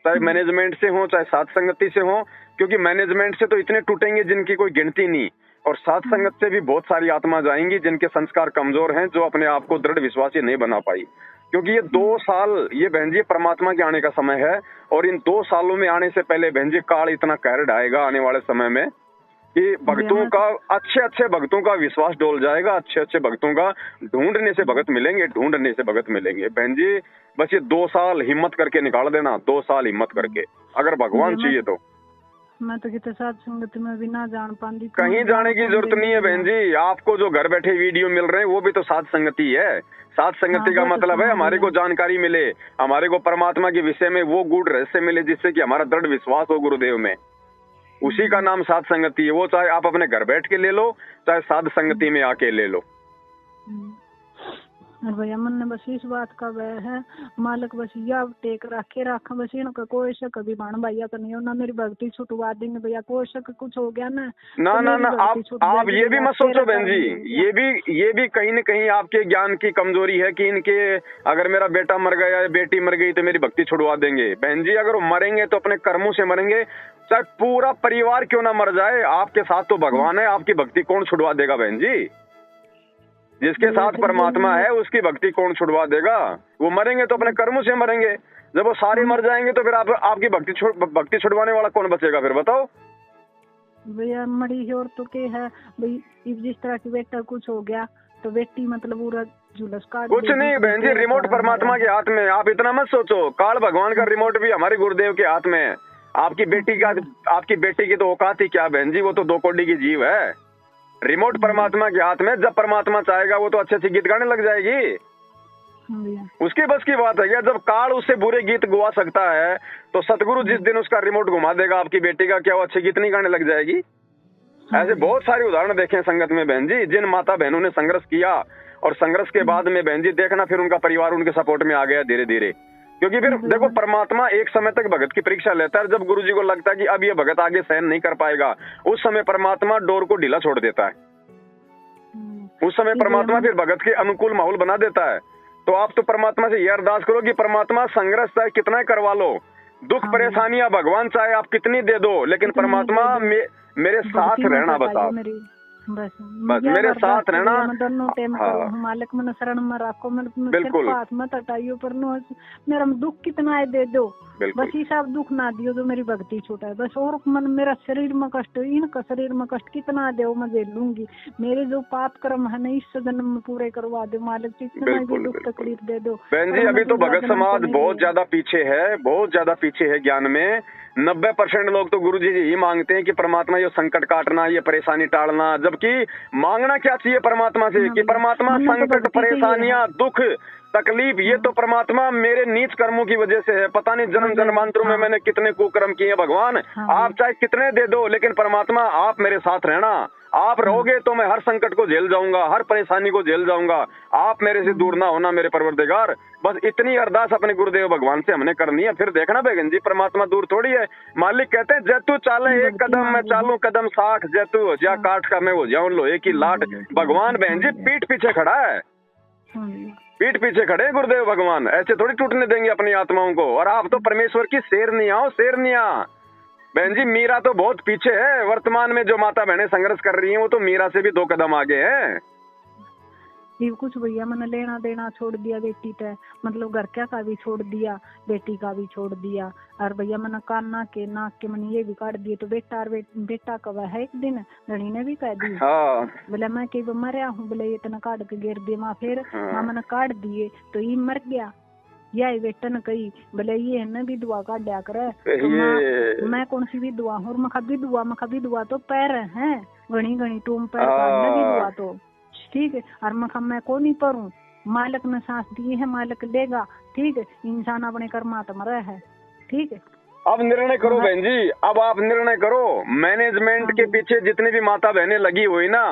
चाहे मैनेजमेंट से हो चाहे साथ संगति से हो, क्योंकि मैनेजमेंट से तो इतने टूटेंगे जिनकी कोई गिनती नहीं, और साथ संगत से भी बहुत सारी आत्मा जाएंगी जिनके संस्कार कमजोर हैं, जो अपने आप को दृढ़ विश्वासी नहीं बना पाई। क्योंकि ये 2 साल ये बहन जी परमात्मा के आने का समय है, और इन 2 सालों में आने से पहले बहन जी काल इतना कहर ढाएगा आने वाले समय में कि भक्तों का, अच्छे भक्तों का विश्वास डोल जाएगा, अच्छे भक्तों का ढूंढने से भगत मिलेंगे बहन जी। बस ये 2 साल हिम्मत करके निकाल देना, 2 साल हिम्मत करके, अगर भगवान चाहिए तो। मैं तो कितने साथ संगत में भी ना जान पाती, कहीं जाने की जरूरत नहीं है बहन जी। आपको जो घर बैठे वीडियो मिल रहे हैं वो भी तो साथ संगति है। साथ संगति का मतलब है हमारे को जानकारी मिले, हमारे को परमात्मा के विषय में वो गूढ़ रहस्य मिले जिससे कि हमारा दृढ़ विश्वास हो गुरुदेव में। उसी का नाम साध संगति है। वो चाहे आप अपने घर बैठ के ले लो, चाहे साध संगति में आके ले लो। और भैया मन ने बस इस बात का वह है मालिक बस या टेक रखे रखा बस इनका कोई शक कभी बाण भैया तो नहीं हो ना मेरी भक्ति छुटवा देंगे भैया, कोई शक कुछ हो गया ना ना आप ये भी मत सोचो बहन जी, ये भी कहीं न कहीं आपके ज्ञान की कमजोरी है कि इनके अगर मेरा बेटा मर गया या बेटी मर गई तो मेरी भक्ति छुड़वा देंगे। बहन जी अगर वो मरेंगे तो अपने कर्मों से मरेंगे, चाहे पूरा परिवार क्यों ना मर जाए, आपके साथ तो भगवान है, आपकी भक्ति कौन छुड़वा देगा बहन जी? जिसके साथ परमात्मा है उसकी भक्ति कौन छुड़वा देगा? वो मरेंगे तो अपने कर्मों से मरेंगे। जब वो सारे मर जाएंगे तो फिर आपकी भक्ति छुड़वाने वाला कौन बचेगा फिर बताओ? भैया मरी और तो क्या है भाई, जिस तरह की बेटा कुछ हो गया तो बेटी मतलब पूरा जुलस काट कुछ नहीं बहन जी, रिमोट परमात्मा के हाथ में। आप इतना मत सोचो, काल भगवान का रिमोट भी हमारे गुरुदेव के हाथ में है। आपकी बेटी की तो औकात ही क्या बहन जी, वो तो 2 कोड़ी की जीव है। रिमोट परमात्मा के हाथ में, जब परमात्मा चाहेगा वो तो अच्छे गीत गाने लग जाएगी। उसकी बस की बात है क्या? जब काल उससे बुरे गीत गुआ सकता है तो सतगुरु जिस दिन उसका रिमोट घुमा देगा आपकी बेटी का, क्या वो अच्छे गीत नहीं गाने लग जाएगी? ऐसे बहुत सारे उदाहरण देखे हैं संगत में बहन जी, जिन माता बहनों ने संघर्ष किया और संघर्ष के बाद में बहन जी देखना फिर उनका परिवार उनके सपोर्ट में आ गया धीरे धीरे। क्योंकि फिर देखो परमात्मा एक समय तक भगत की परीक्षा लेता है। जब गुरु जी को लगता है कि अब ये भगत आगे सहन नहीं कर पाएगा, उस समय परमात्मा डोर को ढीला छोड़ देता है। उस समय परमात्मा फिर भगत के अनुकूल माहौल बना देता है। तो आप तो परमात्मा से यह अरदास करो कि परमात्मा संघर्ष चाहे कितना ही करवा लो, दुख परेशानियां भगवान चाहे आप कितनी दे दो, लेकिन परमात्मा मेरे साथ रहना बस आप बस मेरे साथ रहना। दोनों टाइम मालिक मन शरण में रखो, बिल्कुल हाथ मत हटाइयो, पर मेरा दुख कितना है दे दो, बस ये सब दुख ना दियो जो मेरी भक्ति छूटा है बस। और मन मेरा शरीर में कष्ट, इनका शरीर में कष्ट कितना दे मैं झेल लूंगी। मेरे जो पाप कर्म है ना इस जन्म में पूरे करवा दो मालिक, कितना भी दुख तकलीफ दे दो। बहन जी अभी तो भगत समाज बहुत ज्यादा पीछे है, बहुत ज्यादा पीछे है ज्ञान में। 90% लोग तो गुरु जी यही मांगते हैं कि परमात्मा ये संकट काटना, ये परेशानी टालना, जबकि मांगना क्या चाहिए परमात्मा से कि परमात्मा संकट, परेशानियां, दुख, तकलीफ ये तो परमात्मा मेरे नीच कर्मों की वजह से है। पता नहीं जन्म जन्मांतरों में मैंने कितने कुकर्म किए भगवान, आप चाहे कितने दे दो, लेकिन परमात्मा आप मेरे साथ रहना। आप रहोगे तो मैं हर संकट को झेल जाऊंगा, हर परेशानी को झेल जाऊंगा। आप मेरे से दूर ना होना मेरे परवरदिगार। बस इतनी अरदास अपने गुरुदेव भगवान से हमने करनी है। फिर देखना बेगन जी परमात्मा दूर थोड़ी है। मालिक कहते हैं जैतू चाले 1 कदम मैं चालू कदम 60, जैतू ज्या काठ का मैं वो जाऊं लोहे की लाट। भगवान बहन जी पीठ पीछे खड़ा है, पीठ पीछे खड़े गुरुदेव भगवान, ऐसे थोड़ी टूटने देंगे अपनी आत्माओं को। और आप तो परमेश्वर की शेरनिया हो, शेरनिया। बहन जी मीरा तो बहुत पीछे है। वर्तमान में जो माता बहनें संघर्ष कर रही हैं वो तो मीरा से भी 2 कदम आगे हैं। कुछ भैया मैंने लेना देना छोड़ दिया बेटी पे, मतलब घर का भी छोड़ दिया, बेटी का भी छोड़ दिया। और भैया मैंने कान नाक के मैंने ये भी काट दिए। तो बेटा कब है एक दिन धनी ने भी कह दी बोले मैं कई मरिया हूँ, बोले इतना काट के गिर दिए माँ। फिर माँ मैंने काट दिए तो ये मर गया, यह बेटा न कही बोले ये है ना भी दुआ का डा करे। तो मैं कौन सी भी दुआ हूँ, मखा भी दुआ तो पैर है घनी टूम पैर भी दुआ तो ठीक है। और मैं को नहीं पढ़ू, मालिक ने सांस दी है, मालिक लेगा ठीक है। इंसान अपने कर्मा तुम्हारा है ठीक है। अब निर्णय करो बहन जी, अब आप निर्णय करो। मैनेजमेंट के पीछे जितनी भी माता बहनें लगी हुई ना,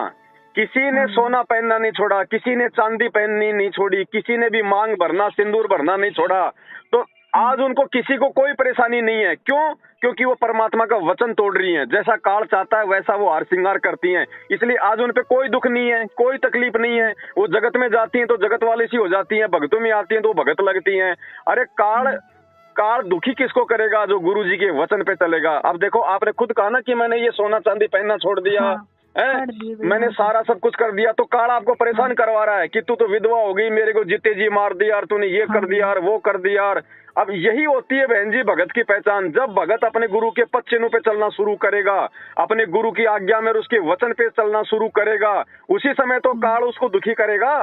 किसी ने सोना पहनना नहीं छोड़ा, किसी ने चांदी पहननी नहीं छोड़ी, किसी ने भी मांग भरना, सिंदूर भरना नहीं छोड़ा। तो आज उनको किसी को कोई परेशानी नहीं है। क्यों? क्योंकि वो परमात्मा का वचन तोड़ रही हैं। जैसा काल चाहता है वैसा वो हार श्रृंगार करती हैं, इसलिए आज उन पे कोई दुख नहीं है, कोई तकलीफ नहीं है। वो जगत में जाती हैं तो जगत वाली सी हो जाती हैं, भक्तों में आती हैं तो भगत लगती हैं। अरे काल दुखी किसको करेगा? जो गुरु जी के वचन पे चलेगा। अब देखो आपने खुद कहा ना कि मैंने ये सोना चांदी पहनना छोड़ दिया, मैंने सारा सब कुछ कर दिया, तो काल आपको परेशान करवा रहा है कि तू तो विधवा हो गई, मेरे को जीते जी मार दिया यार, तूने ये कर दिया यार, वो कर दिया यार। अब यही होती है बहन जी भगत की पहचान। जब भगत अपने गुरु के पद चिन्हों पे चलना शुरू करेगा, अपने गुरु की आज्ञा में और उसके वचन पे चलना शुरू करेगा, उसी समय तो काल उसको दुखी करेगा।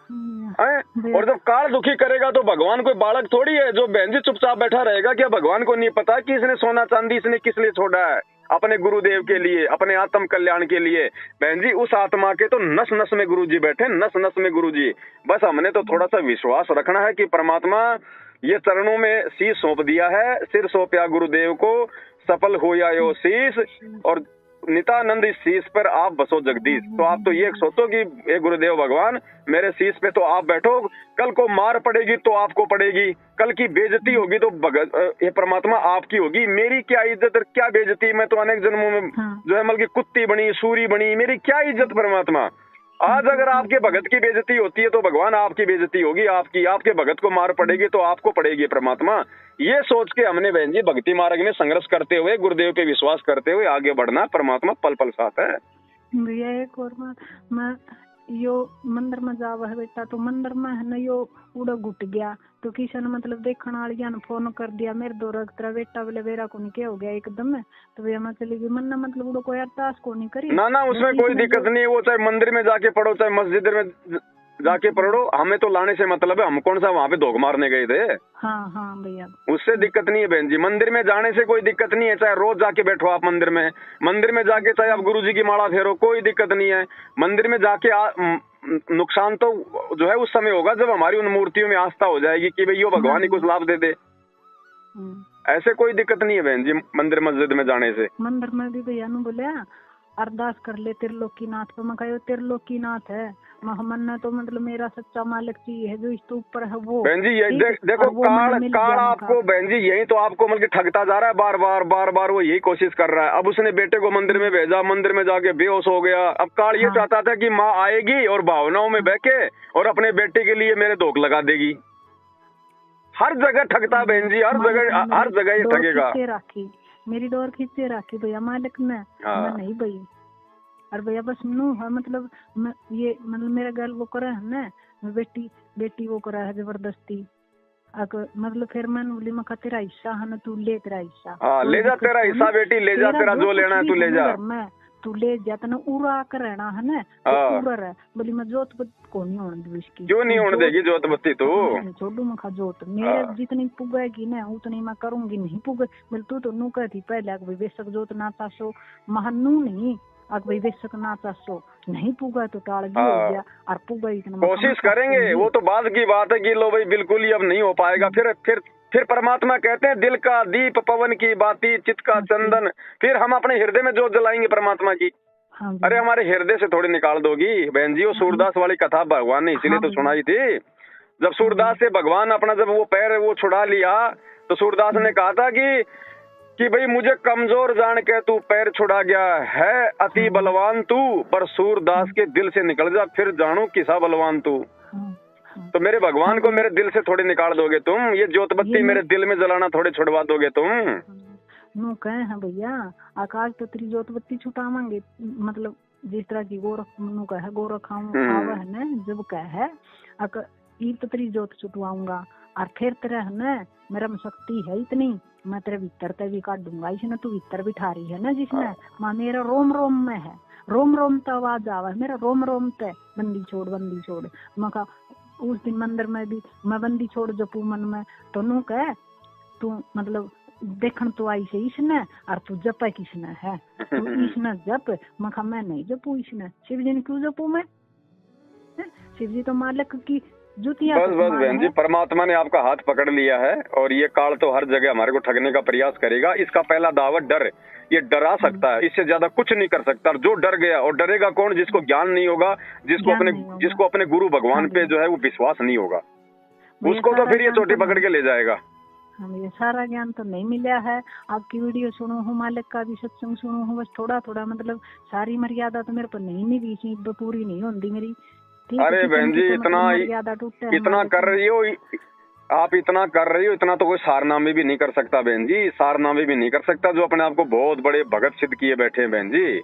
और जब काल दुखी करेगा तो भगवान कोई बालक थोड़ी है जो बहन जी चुपचाप बैठा रहेगा। क्या भगवान को नहीं पता कि इसने सोना चांदी इसने किस लिए छोड़ा है? अपने गुरुदेव के लिए, अपने आत्म कल्याण के लिए। बहन जी उस आत्मा के तो नस नस में गुरुजी बैठे, नस नस में गुरुजी। बस हमने तो थोड़ा सा विश्वास रखना है कि परमात्मा ये चरणों में शीश सौंप दिया है, सिर सौंपया गुरुदेव को, सफल हो या यो शीश, और नित्यानंद इस शीश पर आप बसो जगदीश। तो आप तो ये सोचो कि ये गुरुदेव भगवान मेरे शीश पे तो आप बैठो, कल को मार पड़ेगी तो आपको पड़ेगी, कल की बेइज्जती होगी तो ये परमात्मा आपकी होगी। मेरी क्या इज्जत और क्या बेइज्जती? मैं तो अनेक जन्मों में जो है मतलब कुत्ती बनी, सूरी बनी, मेरी क्या इज्जत परमात्मा? आज अगर आपके भगत की बेइज्जती होती है तो भगवान आपकी बेइज्जती होगी, आपके भगत को मार पड़ेगी तो आपको पड़ेगी परमात्मा। ये सोच के हमने बहन जी भक्ति मार्ग में संघर्ष करते हुए, गुरुदेव पे विश्वास करते हुए आगे बढ़ना। परमात्मा पल पल साथ है भैया। एक और मैं यो मंदिर में जावा है बेटा, तो मंदिर में है ना यो उड़ा घुट गया, तो किसी ने मतलब देखने वाली ने फोन कर दिया मेरे दो तेरा बेटा बोले बेरा को नहीं क्या हो गया एकदम, तो भैया मैं चली गई। मन ने मतलब उड़ा कोई अरदास को नहीं करी ना, उसमें कोई दिक्कत नहीं है। वो चाहे मंदिर में जाके पढ़ो चाहे मस्जिद में जाके पढ़ो, हमें तो लाने से मतलब है। हम कौन सा वहाँ पे धोख मारने गए थे? हाँ भैया, उससे दिक्कत नहीं है बहन जी। मंदिर में जाने से कोई दिक्कत नहीं है, चाहे रोज जाके बैठो आप मंदिर में जाके चाहे आप गुरुजी की माला फेरो, कोई दिक्कत नहीं है। मंदिर में जाके नुकसान तो जो है उस समय होगा जब हमारी उन मूर्तियों में आस्था हो जाएगी कि भाई यो भगवान ही कुछ लाभ दे दे। ऐसे कोई दिक्कत नहीं है बहन जी मंदिर मस्जिद में जाने से। मंदिर में भी भैया ने बोले अरदास कर ले त्रिलोकीनाथ पे। मैं कहो त्रिलोकीनाथ है मन तो मतलब मेरा सच्चा मालिक जी है जो इसके ऊपर है वो। बहन जी यही देखो काल आपको बहन जी यही तो आपको मतलब ठगता जा रहा है, बार बार वो यही कोशिश कर रहा है। अब उसने बेटे को मंदिर में भेजा, मंदिर में जाके बेहोश हो गया। अब काल ये चाहता था कि माँ आएगी और भावनाओं में बह के और अपने बेटे के लिए मेरे धोख लगा देगी। हर जगह ठगता बहन जी, हर जगह ये ठगेगा। मेरी डोर खींचे राखी भैया मालिक ने, मैं नहीं भई। और भैया बस नू है मतलब ये मतलब मेरा गर्ल वो करे है ना, बेटी वो करा है जबरदस्ती। मतलब फिर मैंने बोली मैं तेरा हिस्सा है ना, तू ले तेरा हिस्सा। ले जा तेरा हिस्सा बेटी, ले जा तेरा जो लेना है तू ले जा। तू ले जाता ना उड़ा कर रहना है ना, तो है। बोली मैं जोत को नहीं होने दूँ इसकी। क्यों नहीं होने देगी जोत बत्ती? तो छोड़ू मैं खा जोत मेरे जितनी पुगेगी ना उतनी मैं करूंगी, नहीं पुगे बोले तू तो नू कहती पहले भाई बेशक जोत ना चासो महनू नहीं, अगर भाई बेशक ना चासो नहीं पुगा तो टाल भी हो गया और पुगा इतना कोशिश करेंगे। वो तो बाद की बात है कि लो भाई बिल्कुल ही अब नहीं हो पाएगा। फिर परमात्मा कहते हैं दिल का दीप पवन की बाती चित्त का चंदन, फिर हम अपने हृदय में जोत जलाएंगे परमात्मा की। अरे हमारे हृदय से थोड़ी निकाल दोगी बहन जी। वो सूरदास वाली कथा भगवान ने इसीलिए तो सुनाई थी। जब सूरदास से भगवान अपना जब वो पैर वो छुड़ा लिया तो सूरदास ने कहा था कि भाई मुझे कमजोर जान के तू पैर छुड़ा गया है, अति बलवान तू, पर सूरदास के दिल से निकल जा फिर जानू किसा बलवान तू। तो मेरे भगवान को मेरे दिल से थोड़ी निकाल दोगे तुम, ये ज्योत बत्ती मेरे दिल में जलाना थोड़ी छुड़वा दोगे तुम। नो कहे हैं भैया आकाश तो तेरी ज्योत बत्ती छुटावांगे, मतलब जिस तरह की गोरख आवा है ना, जब कहे ईद तो तेरी ज्योत छुटवाऊंगा और फिर तेरा है ना मेरा में शक्ति है इतनी मैं तेरे भीतर ते भी काट दूंगा। इसने तू भीतर बिठा रही है ना जिसमें माँ मेरा रोम रोम में है, रोम रोम तो आवाज आवा मेरा रोम रोम ते बंदी छोड़। मैं उस दिन मंदिर में भी मैं बंदी छोड़ जपू मन में, तो नू कह तू मतलब देखन तो आई से इसने और तू जप किसने है, तू इसने जप। मैं नहीं जपू इसने, शिव जी ने क्यों जपू मैं? शिव जी तो मालिक की जुतियां। बस बहन जी परमात्मा ने आपका हाथ पकड़ लिया है और ये काल तो हर जगह हमारे को ठगने का प्रयास करेगा। इसका पहला दावत डर, ये डरा सकता है, इससे ज्यादा कुछ नहीं कर सकता। जो डर गया, और डरेगा कौन? जिसको ज्ञान नहीं होगा, जिसको अपने गुरु भगवान पे जो है वो विश्वास नहीं होगा, उसको तो फिर ये चोटी पकड़ के ले जाएगा। हमें सारा ज्ञान तो नहीं मिला है। आपकी वीडियो सुनो हूँ, मालिक का भी सत्संग सुनो हूँ, बस थोड़ा मतलब सारी मर्यादा तो मेरे पर नहीं मिली, पूरी नहीं होती मेरी। अरे बहन जी इतना कर रही हो आप, इतना कर रही हो, इतना तो कोई सारनामे भी नहीं कर सकता बहन जी, सारनामे भी नहीं कर सकता जो अपने आप को बहुत बड़े भगत सिद्ध किए बैठे हैं बहन जी।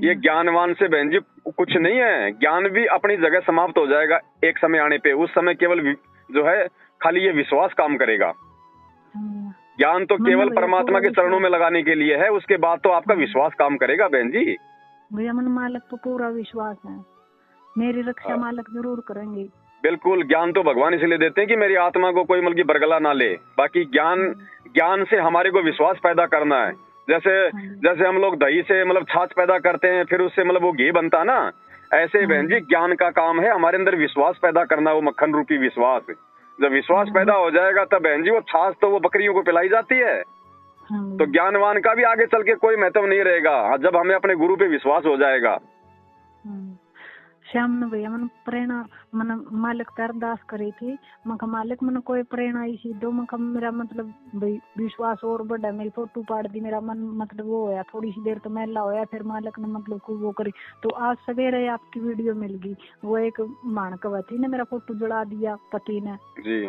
ये ज्ञानवान से बहन जी कुछ नहीं है। ज्ञान भी अपनी जगह समाप्त हो जाएगा एक समय आने पे। उस समय केवल जो है खाली ये विश्वास काम करेगा। ज्ञान तो केवल परमात्मा के चरणों में लगाने के लिए है, उसके बाद तो आपका विश्वास काम करेगा बहन जी। भैया मन मालिक तो पूरा विश्वास है, मेरी रक्षा मालिक जरूर करेंगे। बिल्कुल, ज्ञान तो भगवान इसलिए देते हैं कि मेरी आत्मा को कोई मतलब बरगला ना ले। बाकी ज्ञान से हमारे को विश्वास पैदा करना है। जैसे हम लोग दही से मतलब छाछ पैदा करते हैं, फिर उससे मतलब वो घी बनता है ना, ऐसे बहन जी ज्ञान का काम है हमारे अंदर विश्वास पैदा करना, वो मक्खन रूपी विश्वास। जब विश्वास पैदा हो जाएगा तब बहन जी वो छाछ तो वो बकरियों को पिलाई जाती है। तो ज्ञानवान का भी आगे चल के कोई महत्व नहीं रहेगा जब हमें अपने गुरु पे विश्वास हो जाएगा। श्याम ने भैया मन प्रेरणा मन मालिक का अरदास करी थी, मैं मालिक मन कोई प्रेरणा इसी दो, मैं मेरा मतलब विश्वास और बढ़ा, मेरी फोटो पाड़ दी, मेरा मन मतलब वो होया, थोड़ी सी देर तो मैला होया, फिर मालिक ने मतलब को वो करी। तो आज सवेरे आपकी वीडियो मिल गई, वो एक मानकवा थी ने मेरा फोटो जला दिया पति ने जी,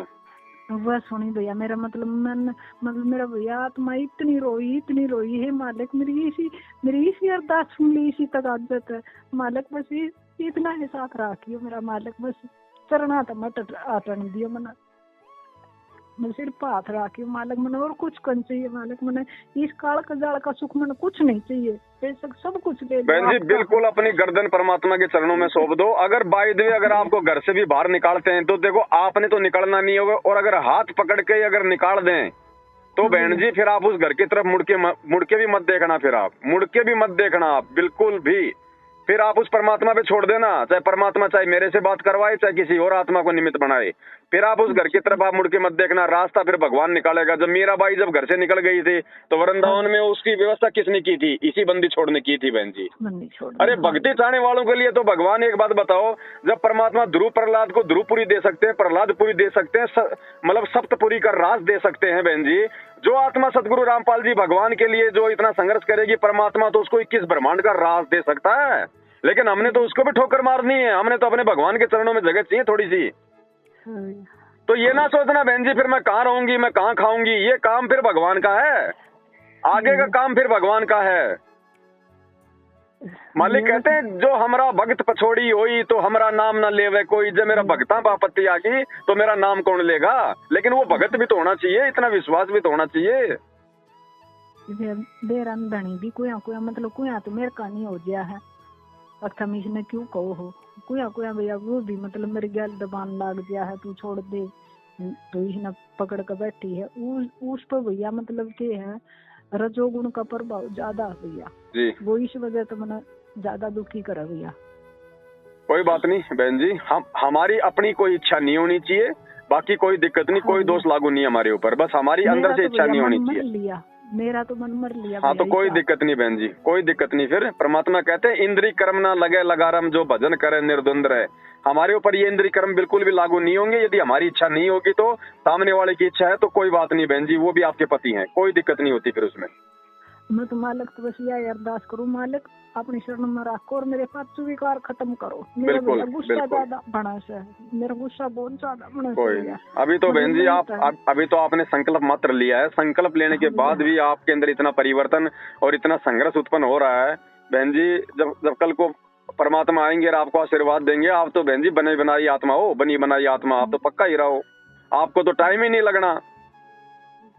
वह सुनी भैया मेरा मतलब मन मतलब मेरा भैया आत्मा इतनी रोई है मालिक, मेरी इसी अरदास सुन ली, इसी तक आदत है मालिक, बस इतना ही साथ राखियो मेरा मालिक, बस चरना तो मत आटन दियो मना, मैं सिर्फ हाथ राखियो मालिक, मन और कुछ कन चाहिए मालिक, मन इस काल का जाल का सुख मन कुछ नहीं चाहिए, बेशक सब कुछ ले बहन जी। बिल्कुल अपनी गर्दन परमात्मा के चरणों में सौंप दो। अगर बाय द वे अगर आपको घर से भी बाहर निकालते हैं तो देखो आपने तो निकलना नहीं होगा, और अगर हाथ पकड़ के अगर निकाल दें तो बहन जी फिर आप उस घर की तरफ मुड़ के भी मत देखना, फिर आप मुड़ के भी मत देखना आप बिल्कुल भी। फिर आप उस परमात्मा पे छोड़ देना, चाहे परमात्मा चाहे मेरे से बात करवाए चाहे किसी और आत्मा को निमित्त बनाए, फिर आप उस घर की तरफ आप मुड़ के मत देखना, रास्ता फिर भगवान निकालेगा। जब मीराबाई जब घर से निकल गई थी तो वृंदावन में उसकी व्यवस्था किसने की थी? इसी बंदी छोड़ने की थी बहन जी। अरे भक्ति चाहने वालों के लिए तो भगवान एक बात बताओ, जब परमात्मा ध्रुव प्रहलाद को ध्रुवपुरी दे सकते हैं, प्रहलादपुरी दे सकते हैं, मतलब सप्तपुरी का राज दे सकते हैं बहन जी, जो आत्मा सदगुरु रामपाल जी भगवान के लिए जो इतना संघर्ष करेगी, परमात्मा तो उसको 21 ब्रह्मांड का राज दे सकता है। लेकिन हमने तो उसको भी ठोकर मारनी है, हमने तो अपने भगवान के चरणों में जगह चाहिए थोड़ी सी। तो ये ना सोचना बहन जी फिर मैं कहाँ रहूंगी, मैं कहाँ खाऊंगी, ये काम फिर भगवान का है, आगे का काम फिर भगवान का है। मालिक कहते हैं जो हमारा भक्त पछोड़ी होई तो हमारा नाम ना लेवे कोई, जब मेरा भक्ता पापत्ति आ गई तो मेरा नाम कौन लेगा। लेकिन वो भगत भी तो होना चाहिए, इतना विश्वास भी तो होना चाहिए। भी कोया मतलब कोया तो मेरे का नहीं हो गया है, अक्सर इसने क्यों कहो हो कोया भैया, वो भी मतलब मेरी गैल दबान लाग गया है, तू छोड़ दे, तो इसने पकड़ कर बैठी है उस पर भैया, मतलब के है रजोगुण का प्रभाव ज्यादा भैया जी, वो इस वजह से मैंने ज्यादा दुखी करा भैया। कोई बात नहीं बहन जी, हमारी अपनी कोई इच्छा नहीं होनी चाहिए, बाकी कोई दिक्कत नहीं, कोई दोष लागू नहीं हमारे ऊपर, बस हमारी अंदर से इच्छा नहीं होनी चाहिए। मेरा तो मन मर लिया। हाँ तो कोई दिक्कत नहीं बहन जी, कोई दिक्कत नहीं। फिर परमात्मा कहते हैं इंद्री कर्म ना लगे लगारम, जो भजन करे निर्द्वंद रहे। हमारे ऊपर ये इंद्री कर्म बिल्कुल भी लागू नहीं होंगे। यदि हमारी इच्छा नहीं होगी तो सामने वाले की इच्छा है तो कोई बात नहीं बहन जी, वो भी आपके पति हैं, कोई दिक्कत नहीं होती फिर उसमें। मैं तो मालिक तो बस यही अरदास करूँ, मालिक अपनी शरण में रखो और मेरे पास विकार खत्म करो। मेरा गुस्सा ज्यादा बना है, मेरा गुस्सा बहुत ज्यादा बना है। अभी तो बहन जी अभी तो आपने संकल्प मात्र लिया है, संकल्प लेने के बाद भी आपके अंदर इतना परिवर्तन और इतना संघर्ष उत्पन्न हो रहा है बहन जी। जब कल को परमात्मा आएंगे और आपको आशीर्वाद देंगे, आप तो बहन जी बनी बनाई आत्मा हो, बनी बनाई आत्मा, आप तो पक्का ही रहो, आपको तो टाइम ही नहीं लगना।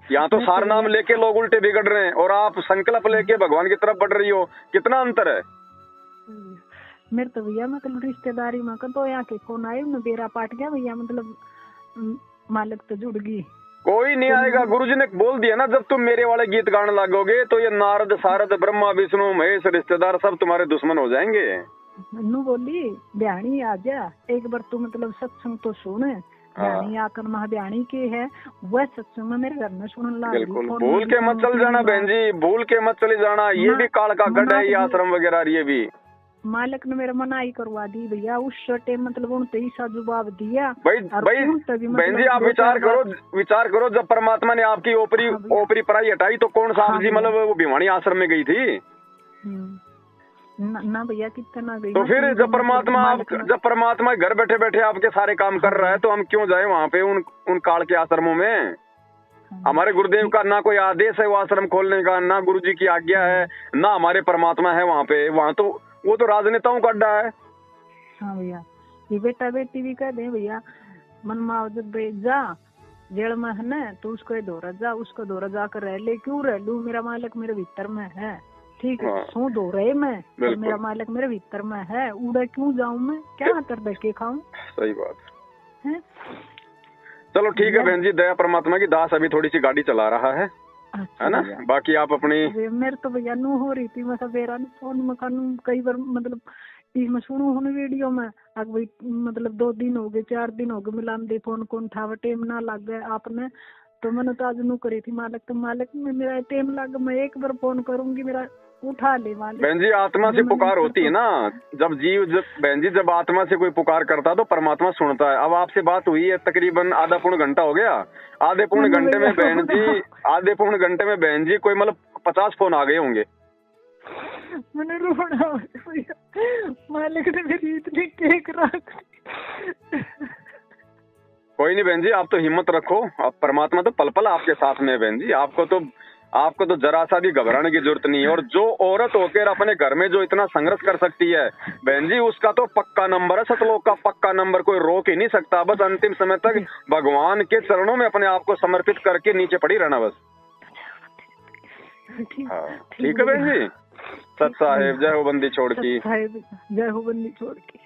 यहाँ तो सार नाम लेके लोग उल्टे बिगड़ रहे हैं और आप संकल्प लेके भगवान की तरफ बढ़ रही हो, कितना अंतर है। मेरे तो भैया मतलब रिश्तेदारी में तो यहाँ के कौन आये न बेरा पाट गया भैया, मतलब मालिक तो जुड़ गई, कोई नहीं आएगा। गुरुजी ने बोल दिया ना, जब तुम मेरे वाले गीत गाने लगोगे तो ये नारद सारद ब्रह्मा विष्णु महेश रिश्तेदार सब तुम्हारे दुश्मन हो जाएंगे। नू बोली ब्याणी आ जा एक बार, तू मतलब सत्संग तो सुन, ब्याणी आकर महाब्याणी के है वह सत्संग में मेरे घर में सुनने लगा। बिल्कुल भूल के मत चल जाना बहन जी, भूल के मत चले जाना, ये भी काल का गढ़ है, ये आश्रम वगैरह ये भी मालिक ने मेरा मनाई करवा दी भैया उस छोटे मतलब उनसे ऐसा जवाब दिया। भाई बहन जी आप विचार करो जब परमात्मा ने आपकी ओपरी पराई हटाई तो कौन सा जी मतलब वो भिवानी आश्रम में गई थी ना भैया, कितना गई। तो फिर जब परमात्मा घर बैठे बैठे आपके सारे काम कर रहा है तो हम क्यों जाए वहाँ पे उन काल के आश्रमों में। हमारे गुरुदेव का ना कोई आदेश है वो आश्रम खोलने का, ना गुरु जी की आज्ञा है, ना हमारे परमात्मा है वहाँ पे। वहाँ तो वो तो राजनेताओं का अड्डा है। हाँ भैया, ये बेटा बेटी भी कह दे भैया, मन माओ जब जा जेल में है ना, तो उसको दौरा जा, उसको दौरा जाकर रह ले, क्यों रह लू, मेरा मालिक मेरे भीतर में है, ठीक है। सो दो रहे मैं, तो मेरा मालिक मेरे भीतर में है, उड़ा क्यों जाऊं मैं, क्या कर देखे खाऊं। सही बात है। चलो ठीक है बहन जी, दया परमात्मा की। दास अभी थोड़ी सी गाड़ी चला रहा है, है ना। बाकी आप अपनी मेरे तो भैया नू हो रही थी, मैं सवेरा फोन में कानू कई बार मतलब मैं सुनू हूँ वीडियो में, अब भाई मतलब 2 दिन हो गए 4 दिन हो गए मिलान दे फोन कौन उठावे, टेम ना लग गए आपने, तो मैंने तो आज नू करी थी मालिक, तो मालिक में मेरा टेम लग, मैं एक बार फोन करूंगी मेरा उठा ले मालिक। बहन जी आत्मा से पुकार होती है ना, जब बहन जी जब आत्मा से कोई पुकार करता है तो परमात्मा सुनता है। अब आपसे बात हुई है तकरीबन आधा पौन घंटा हो गया, आधे पौन घंटे में बहन जी, आधे पौन घंटे में बहन जी कोई मतलब 50 फोन आ गए होंगे। मैंने रोना मालिक ने मेरी इतनी टेक रख। कोई नहीं बहन जी, आप तो हिम्मत रखो, अब परमात्मा तो पल पल आपके साथ में है बहन जी। आपको तो जरा सा भी घबराने की जरूरत नहीं है। और जो औरत होकर अपने घर में जो इतना संघर्ष कर सकती है बहन जी, उसका तो पक्का नंबर है, सतलोक का पक्का नंबर, कोई रोक ही नहीं सकता। बस अंतिम समय तक भगवान के चरणों में अपने आप को समर्पित करके नीचे पड़ी रहना बस। ठीक है बहन जी। सत साहेब जय हो बंदी छोड़ की, जय हो बंदी छोड़ की।